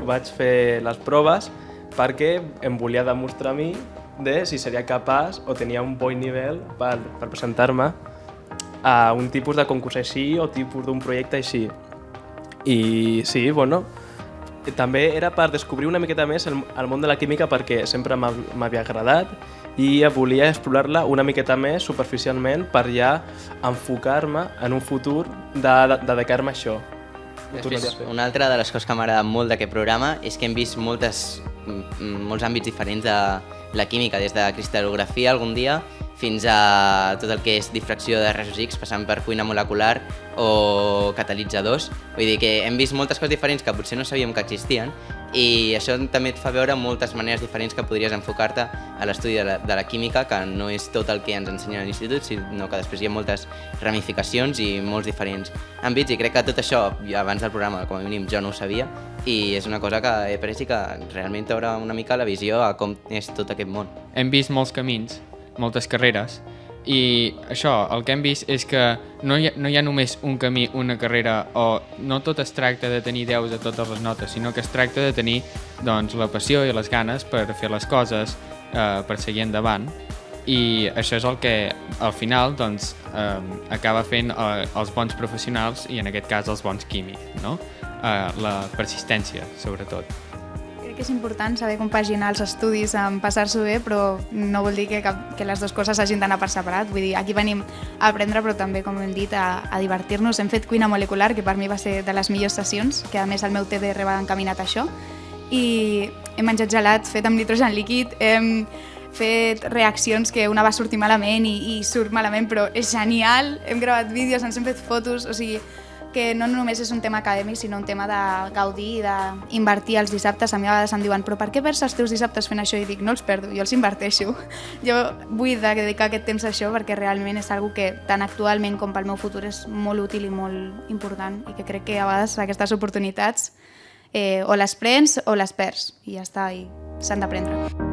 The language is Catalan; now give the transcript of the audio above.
vaig fer les proves perquè em volia demostrar a mi de si seria capaç o tenia un bon nivell per presentar-me a un tipus de concurs així o tipus d'un projecte així. I sí, bueno, també era per descobrir una miqueta més el món de la química perquè sempre m'havia agradat i volia explorar-la una miqueta més superficialment per ja enfocar-me en un futur de dedicar-me a això. Després, una altra de les coses que m'agrada molt d'aquest programa és que hem vist molts àmbits diferents de la química, des de cristal·lografia algun dia fins a tot el que és difracció de rajos X, passant per cuina molecular o catalitzadors. Vull dir que hem vist moltes coses diferents que potser no sabíem que existien i això també et fa veure moltes maneres diferents que podries enfocar-te a l'estudi de la química, que no és tot el que ens ensenyen a l'institut, sinó que després hi ha moltes ramificacions i molts diferents àmbits, i crec que tot això, abans del programa, com a mínim, jo no ho sabia, i és una cosa que he après i que realment t'obre una mica la visió a com és tot aquest món. Hem vist molts camins, moltes carreres, i això, el que hem vist és que no hi ha només un camí, una carrera, o no tot es tracta de tenir 10 a totes les notes, sinó que es tracta de tenir doncs, la passió i les ganes per fer les coses, per seguir endavant, i això és el que al final doncs, acaba fent els bons professionals i en aquest cas els bons químics, no? La persistència, sobretot. Crec que és important saber compaginar els estudis amb passar-s'ho bé, però no vol dir que les dues coses hagin d'anar per separat. Vull dir, aquí venim a aprendre, però també, com hem dit, a divertir-nos. Hem fet cuina molecular, que per mi va ser de les millors sessions, que a més el meu TDR va encaminat a això, i hem menjat gelat fet amb nitrogen líquid, hem fet reaccions que una va sortir malament i surt malament, però és genial. Hem gravat vídeos, ens hem fet fotos, o sigui, que no només és un tema acadèmic, sinó un tema de gaudir i d'invertir els dissabtes. A mi a vegades em diuen, però per què perds els teus dissabtes fent això? I dic, no els perdo, jo els inverteixo. Jo vull dedicar aquest temps a això perquè realment és una que tant actualment com pel meu futur és molt útil i molt important, i que crec que a vegades aquestes oportunitats o les prens o les perds, i ja està, i s'han d'aprendre.